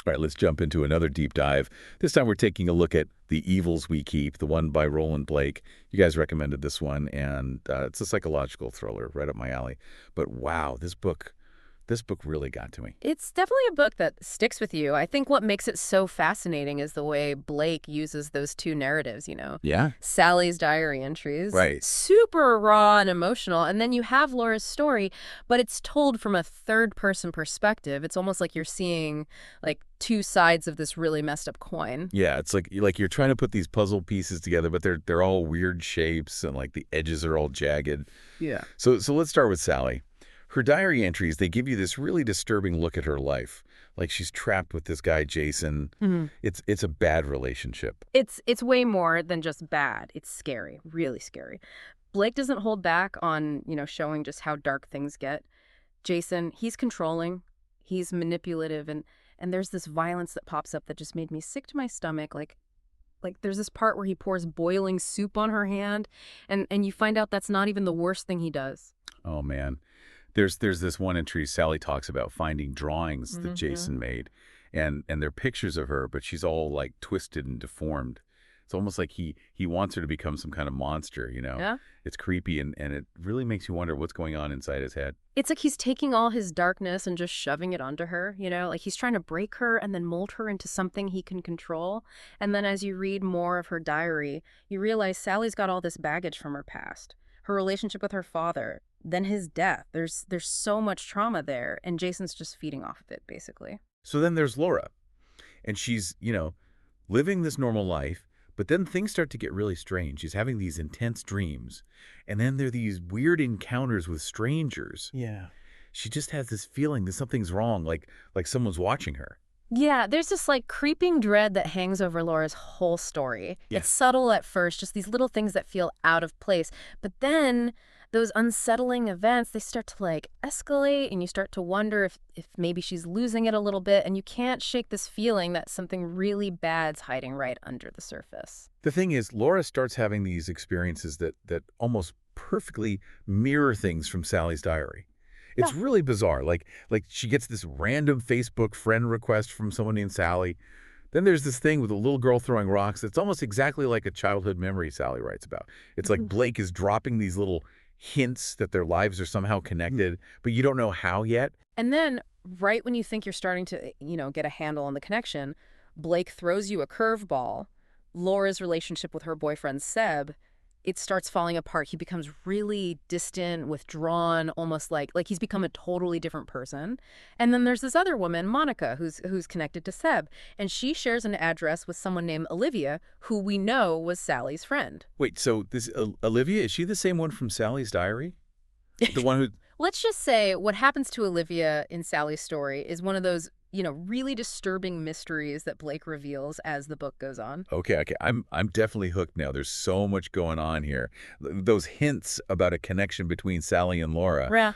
All right, let's jump into another deep dive. This time we're taking a look at The Evils We Keep, the one by Roland Blake. You guys recommended this one, and it's a psychological thriller right up my alley. But wow, this book really got to me. It's definitely a book that sticks with you. I think what makes it so fascinating is the way Blake uses those two narratives, Yeah? Sally's diary entries, Right. super raw and emotional, and then you have Laura's story, but it's told from a third-person perspective. It's almost like you're seeing, like, two sides of this really messed up coin. Yeah, it's like you're trying to put these puzzle pieces together, but they're all weird shapes and like the edges are all jagged. Yeah. So let's start with Sally. Her diary entries, they give you this really disturbing look at her life. Like she's trapped with this guy, Jason. Mm-hmm. It's a bad relationship. It's way more than just bad. It's scary, really scary. Blake doesn't hold back on, showing just how dark things get. Jason, he's controlling, he's manipulative, and there's this violence that pops up that just made me sick to my stomach. Like there's this part where he pours boiling soup on her hand, and you find out that's not even the worst thing he does. Oh, man. There's this one entry Sally talks about finding drawings that Jason made, and they're pictures of her, but she's all like twisted and deformed. It's almost like he wants her to become some kind of monster, Yeah. It's creepy, and it really makes you wonder what's going on inside his head. It's like he's taking all his darkness and just shoving it onto her, like he's trying to break her and then mold her into something he can control. And then as you read more of her diary, you realize Sally's got all this baggage from her past. Her relationship with her father, then his death. There's so much trauma there, and Jason's just feeding off of it, basically. So then there's Laura, and she's, living this normal life, but then things start to get really strange. She's having these intense dreams, and then there are these weird encounters with strangers. Yeah. She just has this feeling that something's wrong, like someone's watching her. Yeah, there's this creeping dread that hangs over Laura's whole story. Yeah. It's subtle at first, just these little things that feel out of place. But then those unsettling events, they start to escalate, and you start to wonder if maybe she's losing it a little bit, and you can't shake this feeling that something really bad's hiding right under the surface. The thing is, Laura starts having these experiences that almost perfectly mirror things from Sally's diary. It's really bizarre. Like she gets this random Facebook friend request from someone named Sally. Then there's this thing with a little girl throwing rocks. It's almost exactly like a childhood memory Sally writes about. It's like Blake is dropping these little hints that their lives are somehow connected, but you don't know how yet. And then, right when you think you're starting to, get a handle on the connection, Blake throws you a curveball. Laura's relationship with her boyfriend, Seb, it starts falling apart. He becomes really distant, withdrawn, almost like he's become a totally different person. And then there's this other woman, Monica, who's connected to Seb, and she shares an address with someone named Olivia, who we know was Sally's friend. Wait, so this Olivia, is she the same one from Sally's diary? The one who... Let's just say what happens to Olivia in Sally's story is one of those, really disturbing mysteries that Blake reveals as the book goes on. Okay. I'm definitely hooked now. There's so much going on here. Those hints about a connection between Sally and Laura. Yeah.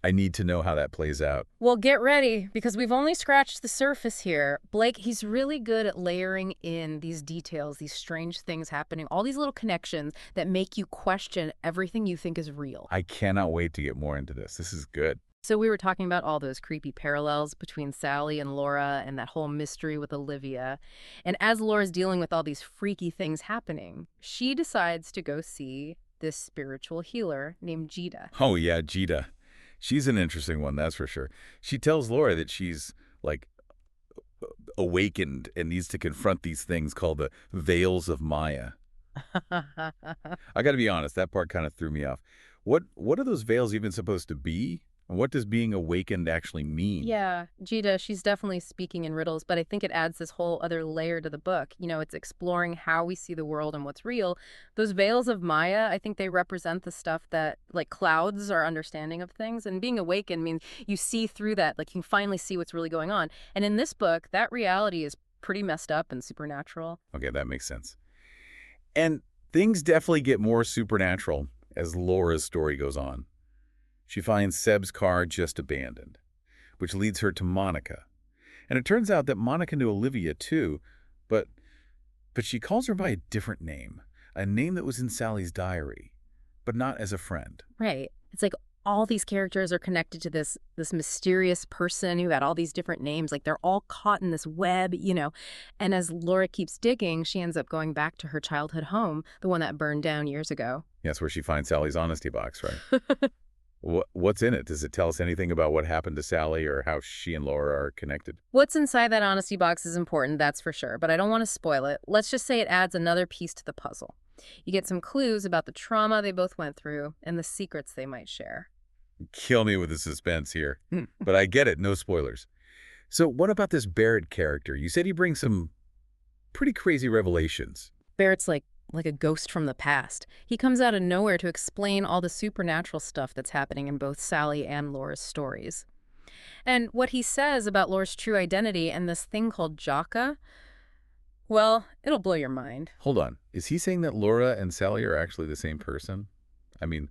I need to know how that plays out. Well, get ready, because we've only scratched the surface here. Blake, he's really good at layering in these details, these strange things happening, all these little connections that make you question everything you think is real. I cannot wait to get more into this. This is good. So we were talking about all those creepy parallels between Sally and Laura and that whole mystery with Olivia. And as Laura's dealing with all these freaky things happening, she decides to go see this spiritual healer named Jakka. Oh, yeah, Jakka. She's an interesting one, that's for sure. She tells Laura that she's, awakened and needs to confront these things called the veils of Maya. I got to be honest, that part kind of threw me off. What are those veils even supposed to be? And what does being awakened actually mean? Yeah, Jakka, she's definitely speaking in riddles, but I think it adds this whole other layer to the book. It's exploring how we see the world and what's real. Those veils of Maya, I think they represent the stuff that, clouds our understanding of things. And being awakened means you see through that, you can finally see what's really going on. And in this book, that reality is pretty messed up and supernatural. Okay, that makes sense. And things definitely get more supernatural as Laura's story goes on. She finds Seb's car just abandoned, which leads her to Monica. And it turns out that Monica knew Olivia too, but she calls her by a different name, a name that was in Sally's diary, but not as a friend. Right. It's like all these characters are connected to this mysterious person who had all these different names. Like they're all caught in this web, you know. And as Laura keeps digging, she ends up going back to her childhood home, the one that burned down years ago. Yeah, that's where she finds Sally's honesty box, right? What's in it? Does it tell us anything about what happened to Sally or how she and Laura are connected? What's inside that honesty box is important, that's for sure, but I don't want to spoil it. Let's just say it adds another piece to the puzzle. You get some clues about the trauma they both went through and the secrets they might share. Kill me with the suspense here. But I get it, no spoilers. So what about this Barrett character? You said he brings some pretty crazy revelations. Barrett's like a ghost from the past. He comes out of nowhere to explain all the supernatural stuff that's happening in both Sally and Laura's stories. And what he says about Laura's true identity and this thing called Jakka, well, it'll blow your mind. Hold on. Is he saying that Laura and Sally are actually the same person? I mean,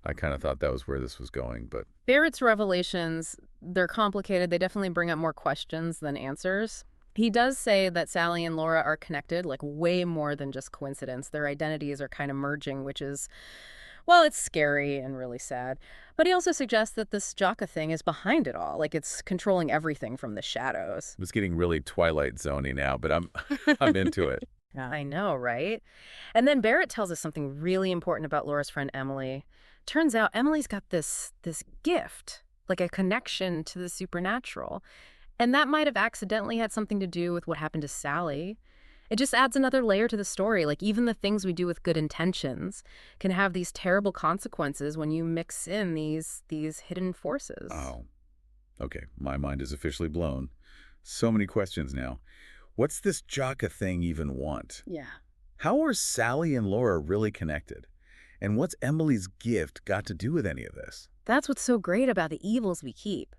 I kind of thought that was where this was going, but... Barrett's revelations, they're complicated. They definitely bring up more questions than answers. He does say that Sally and Laura are connected, like way more than just coincidence. Their identities are kind of merging, which is, well, it's scary and really sad. But he also suggests that this Jakka thing is behind it all, like it's controlling everything from the shadows. It's getting really Twilight Zone-y now, but I'm into it. Yeah, I know, right? And then Barrett tells us something really important about Laura's friend Emily. Turns out Emily's got this gift, like a connection to the supernatural. And that might have accidentally had something to do with what happened to Sally. It just adds another layer to the story. Like even the things we do with good intentions can have these terrible consequences when you mix in these hidden forces. Oh, okay. My mind is officially blown. So many questions now. What's this Jakka thing even want? Yeah. How are Sally and Laura really connected? And what's Emily's gift got to do with any of this? That's what's so great about the evils we keep.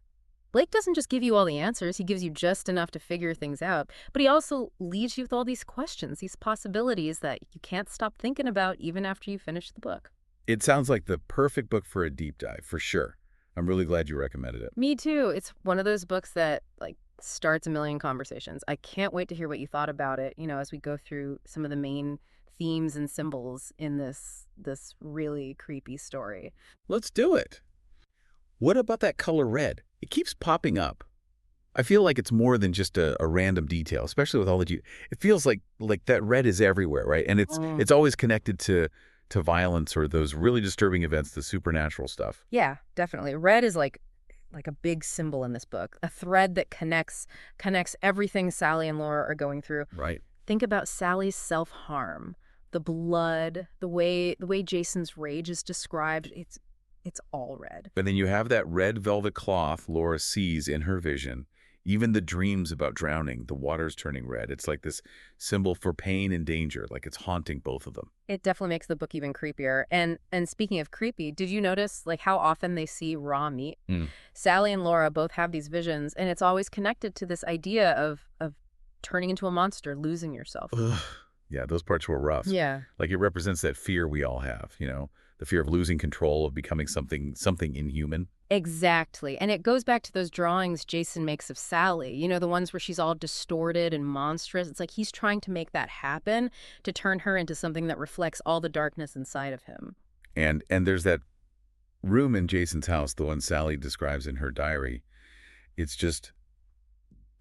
Blake doesn't just give you all the answers, he gives you just enough to figure things out, but he also leaves you with all these questions, these possibilities that you can't stop thinking about even after you finish the book. It sounds like the perfect book for a deep dive, for sure. I'm really glad you recommended it. Me too. It's one of those books that, like, starts a million conversations. I can't wait to hear what you thought about it, you know, as we go through some of the main themes and symbols in this really creepy story. Let's do it. What about that color red? It keeps popping up. I feel like it's more than just a random detail, especially with all the... It feels like that red is everywhere, right? And it's always connected to violence or those really disturbing events, the supernatural stuff. Yeah, definitely. Red is like a big symbol in this book, a thread that connects everything Sally and Laura are going through. Right. Think about Sally's self-harm, the blood, the way Jason's rage is described. It's all red. And then you have that red velvet cloth Laura sees in her vision. Even the dreams about drowning, the water's turning red. It's like this symbol for pain and danger, like it's haunting both of them. It definitely makes the book even creepier. And speaking of creepy, did you notice like how often they see raw meat? Sally and Laura both have these visions, and it's always connected to this idea of turning into a monster, losing yourself. Ugh. Yeah, those parts were rough. Yeah. Like it represents that fear we all have, you know, the fear of losing control, of becoming something inhuman. Exactly. And it goes back to those drawings Jason makes of Sally, you know, the ones where she's all distorted and monstrous. It's like he's trying to make that happen, to turn her into something that reflects all the darkness inside of him. And there's that room in Jason's house, the one Sally describes in her diary. It's just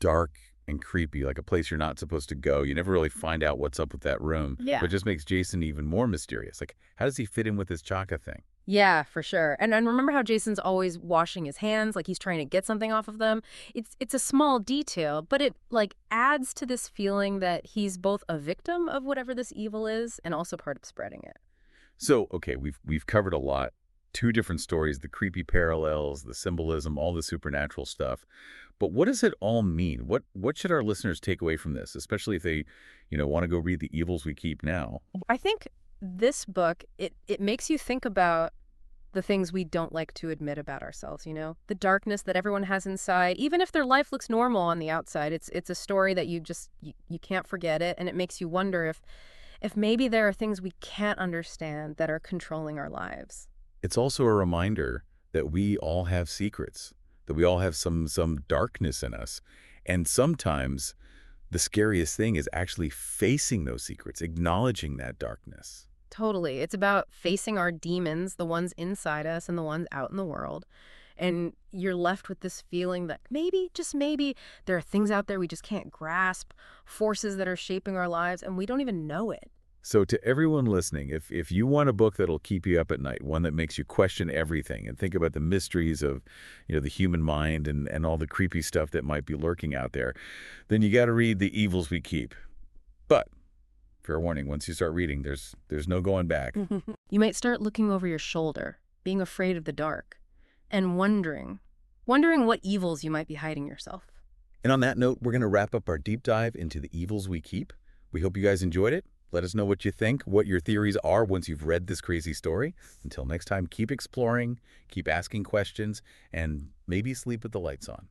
dark and creepy, like a place you're not supposed to go. You never really find out what's up with that room. Yeah. But it just makes Jason even more mysterious. Like, how does he fit in with this Jakka thing? Yeah, for sure. And remember how Jason's always washing his hands, like he's trying to get something off of them? It's a small detail, but it like adds to this feeling that he's both a victim of whatever this evil is and also part of spreading it. So, okay, we've covered a lot. 2 different stories, the creepy parallels, the symbolism, all the supernatural stuff. But what does it all mean? What should our listeners take away from this, especially if they, you know, want to go read The Evils We Keep now? I think this book, it makes you think about the things we don't like to admit about ourselves, you know? The darkness that everyone has inside, even if their life looks normal on the outside. It's a story that you can't forget it, and it makes you wonder if maybe there are things we can't understand that are controlling our lives. It's also a reminder that we all have secrets, that we all have some darkness in us. And sometimes the scariest thing is actually facing those secrets, acknowledging that darkness. Totally. It's about facing our demons, the ones inside us and the ones out in the world. And you're left with this feeling that maybe, just maybe, there are things out there we just can't grasp, forces that are shaping our lives, and we don't even know it. So to everyone listening, if you want a book that'll keep you up at night, one that makes you question everything and think about the mysteries of, the human mind and all the creepy stuff that might be lurking out there, then you got to read The Evils We Keep. But fair warning, once you start reading, there's no going back. You might start looking over your shoulder, being afraid of the dark, and wondering what evils you might be hiding yourself. And on that note, we're going to wrap up our deep dive into The Evils We Keep. We hope you guys enjoyed it. Let us know what you think, what your theories are once you've read this crazy story. Until next time, keep exploring, keep asking questions, and maybe sleep with the lights on.